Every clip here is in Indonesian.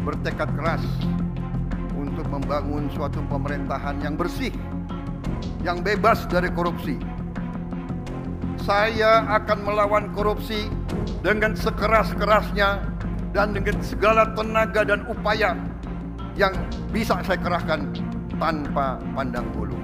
bertekad keras untuk membangun suatu pemerintahan yang bersih, yang bebas dari korupsi. Saya akan melawan korupsi dengan sekeras-kerasnya dan dengan segala tenaga dan upaya yang bisa saya kerahkan tanpa pandang bulu.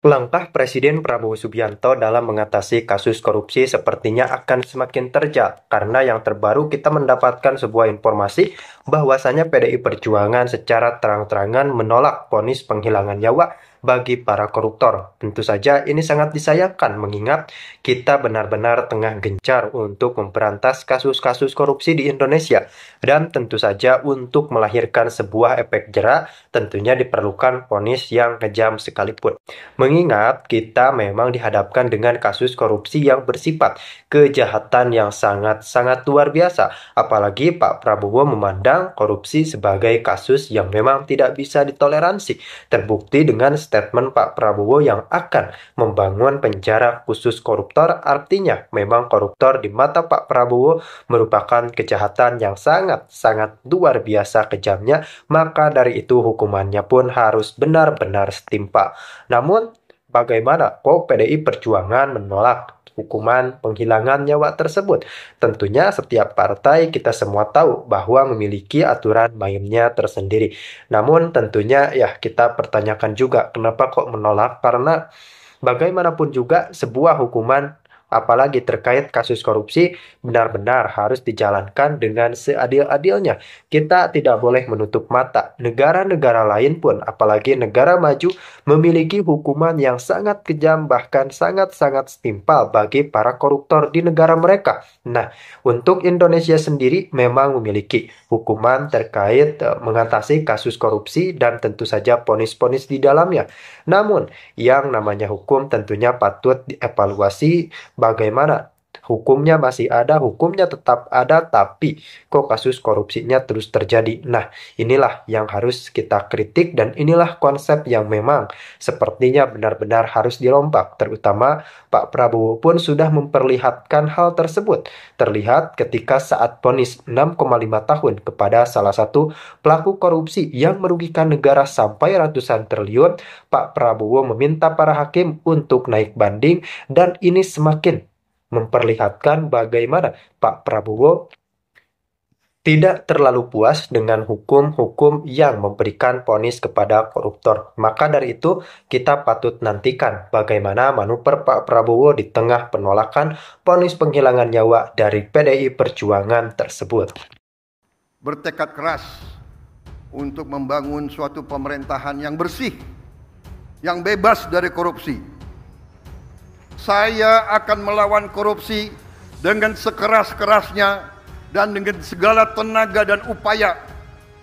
Langkah Presiden Prabowo Subianto dalam mengatasi kasus korupsi sepertinya akan semakin terjal karena yang terbaru kita mendapatkan sebuah informasi bahwasanya PDI Perjuangan secara terang-terangan menolak vonis penghilangan nyawa bagi para koruptor. Tentu saja ini sangat disayangkan mengingat kita benar-benar tengah gencar untuk memberantas kasus-kasus korupsi di Indonesia dan tentu saja untuk melahirkan sebuah efek jera tentunya diperlukan vonis yang kejam sekalipun. Mengingat kita memang dihadapkan dengan kasus korupsi yang bersifat kejahatan yang sangat-sangat luar biasa. Apalagi Pak Prabowo memandang korupsi sebagai kasus yang memang tidak bisa ditoleransi. Terbukti dengan statement Pak Prabowo yang akan membangun penjara khusus koruptor, artinya memang koruptor di mata Pak Prabowo merupakan kejahatan yang sangat-sangat luar biasa kejamnya, maka dari itu hukumannya pun harus benar-benar setimpal. Namun bagaimana kok PDI Perjuangan menolak hukuman penghilangan nyawa tersebut? Tentunya setiap partai kita semua tahu bahwa memiliki aturan mainnya tersendiri. Namun tentunya ya kita pertanyakan juga kenapa kok menolak, karena bagaimanapun juga sebuah hukuman apalagi terkait kasus korupsi benar-benar harus dijalankan dengan seadil-adilnya. Kita tidak boleh menutup mata. Negara-negara lain pun, apalagi negara maju, memiliki hukuman yang sangat kejam bahkan sangat-sangat setimpal bagi para koruptor di negara mereka. Nah, untuk Indonesia sendiri memang memiliki hukuman terkait mengatasi kasus korupsi dan tentu saja vonis-vonis di dalamnya. Namun, yang namanya hukum tentunya patut dievaluasi. Bagaimana? Hukumnya masih ada, hukumnya tetap ada, tapi kok kasus korupsinya terus terjadi. Nah, inilah yang harus kita kritik dan inilah konsep yang memang sepertinya benar-benar harus dirombak. Terutama Pak Prabowo pun sudah memperlihatkan hal tersebut. Terlihat ketika saat vonis 6,5 tahun kepada salah satu pelaku korupsi yang merugikan negara sampai ratusan triliun, Pak Prabowo meminta para hakim untuk naik banding dan ini semakin memperlihatkan bagaimana Pak Prabowo tidak terlalu puas dengan hukum-hukum yang memberikan vonis kepada koruptor. Maka dari itu, kita patut nantikan bagaimana manuver Pak Prabowo di tengah penolakan vonis penghilangan nyawa dari PDI Perjuangan tersebut. Bertekad keras untuk membangun suatu pemerintahan yang bersih, yang bebas dari korupsi. Saya akan melawan korupsi dengan sekeras-kerasnya dan dengan segala tenaga dan upaya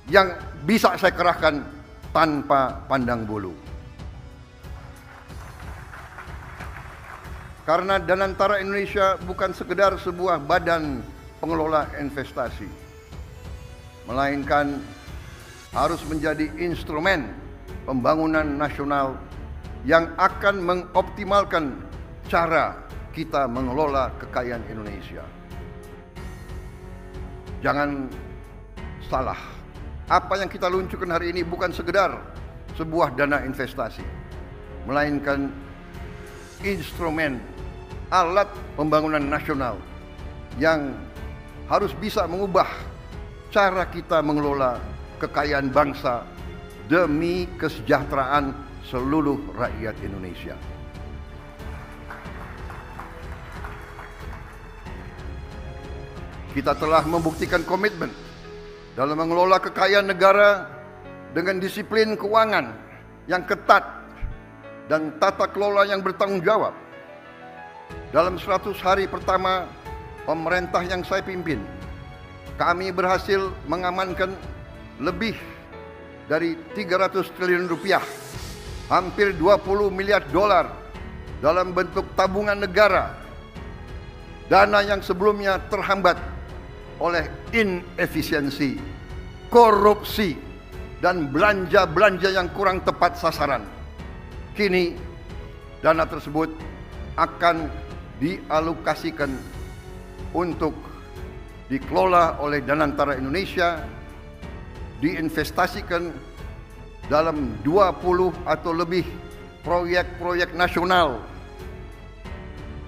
yang bisa saya kerahkan tanpa pandang bulu. Karena Danantara Indonesia bukan sekedar sebuah badan pengelola investasi, melainkan harus menjadi instrumen pembangunan nasional yang akan mengoptimalkan cara kita mengelola kekayaan Indonesia. Jangan salah, apa yang kita luncurkan hari ini bukan sekedar sebuah dana investasi, melainkan instrumen alat pembangunan nasional yang harus bisa mengubah cara kita mengelola kekayaan bangsa demi kesejahteraan seluruh rakyat Indonesia. Kita telah membuktikan komitmen dalam mengelola kekayaan negara dengan disiplin keuangan yang ketat dan tata kelola yang bertanggung jawab. Dalam 100 hari pertama pemerintah yang saya pimpin, kami berhasil mengamankan lebih dari 300 triliun rupiah, hampir 20 miliar dolar dalam bentuk tabungan negara, dana yang sebelumnya terhambat oleh inefisiensi, korupsi, dan belanja-belanja yang kurang tepat sasaran. Kini dana tersebut akan dialokasikan untuk dikelola oleh Danantara Indonesia, diinvestasikan dalam 20 atau lebih proyek-proyek nasional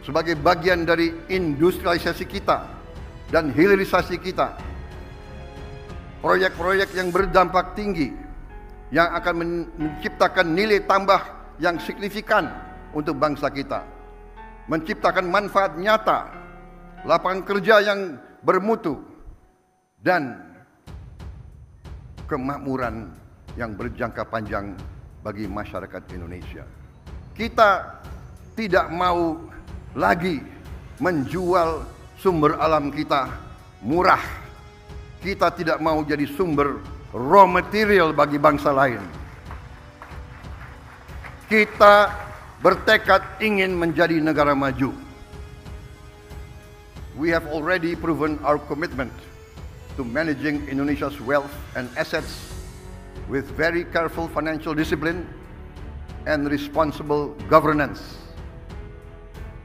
sebagai bagian dari industrialisasi kita dan hilirisasi kita. Proyek-proyek yang berdampak tinggi yang akan menciptakan nilai tambah yang signifikan untuk bangsa kita, menciptakan manfaat nyata, lapangan kerja yang bermutu, dan kemakmuran yang berjangka panjang bagi masyarakat Indonesia. Kita tidak mau lagi menjual sumber alam kita murah. Kita tidak mau jadi sumber raw material bagi bangsa lain. Kita bertekad ingin menjadi negara maju. We have already proven our commitment to managing Indonesia's wealth and assets with very careful financial discipline and responsible governance.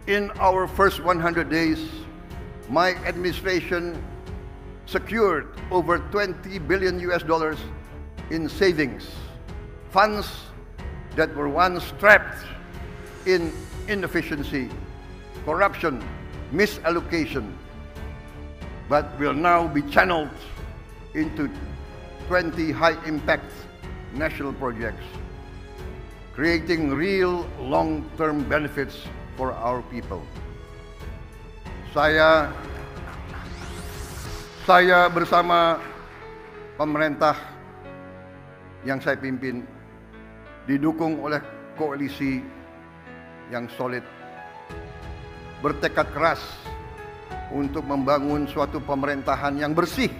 In our first 100 days, my administration secured over $20 billion in savings, funds that were once trapped in inefficiency, corruption, misallocation, but will now be channeled into 20 high-impact national projects, creating real long-term benefits for our people. Saya bersama pemerintah yang saya pimpin didukung oleh koalisi yang solid, bertekad keras untuk membangun suatu pemerintahan yang bersih,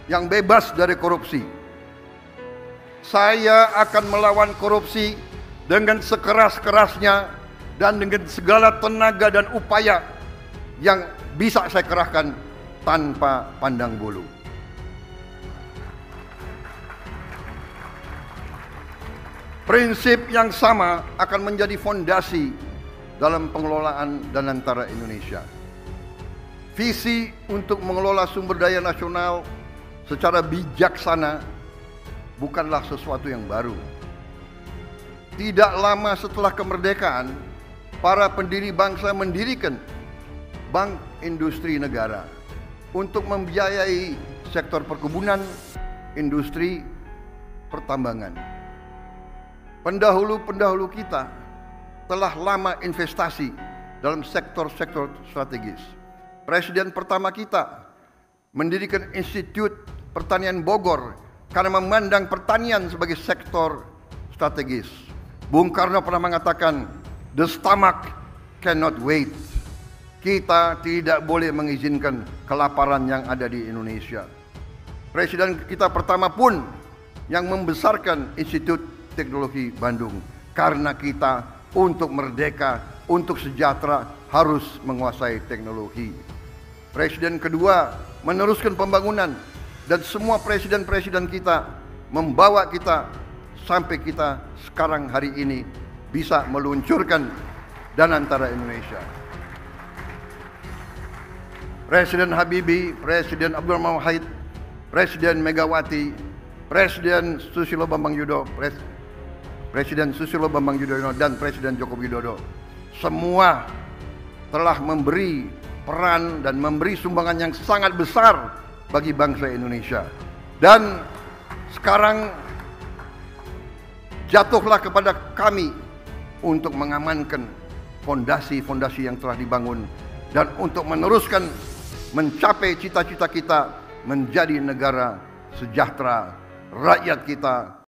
yang bebas dari korupsi. Saya akan melawan korupsi dengan sekeras-kerasnya dan dengan segala tenaga dan upaya yang bisa saya kerahkan tanpa pandang bulu. Prinsip yang sama akan menjadi fondasi dalam pengelolaan Danantara Indonesia. Visi untuk mengelola sumber daya nasional secara bijaksana bukanlah sesuatu yang baru. Tidak lama setelah kemerdekaan, para pendiri bangsa mendirikan Bank Industri Negara untuk membiayai sektor perkebunan, industri, pertambangan. Pendahulu-pendahulu kita telah lama investasi dalam sektor-sektor strategis. Presiden pertama kita mendirikan Institut Pertanian Bogor karena memandang pertanian sebagai sektor strategis. Bung Karno pernah mengatakan, "The stomach cannot wait." Kita tidak boleh mengizinkan kelaparan yang ada di Indonesia. Presiden kita pertama pun yang membesarkan Institut Teknologi Bandung karena kita untuk merdeka, untuk sejahtera harus menguasai teknologi. Presiden kedua meneruskan pembangunan dan semua presiden-presiden kita membawa kita sampai kita sekarang hari ini bisa meluncurkan Danantara Indonesia. Presiden Habibie, Presiden Abdurrahman Wahid, Presiden Megawati, Presiden Susilo Bambang Yudhoyono, Presiden Susilo Bambang Yudhoyono dan Presiden Joko Widodo semua telah memberi peran dan memberi sumbangan yang sangat besar bagi bangsa Indonesia. Dan sekarang jatuhlah kepada kami untuk mengamankan fondasi-fondasi yang telah dibangun dan untuk meneruskan mencapai cita-cita kita menjadi negara sejahtera, rakyat kita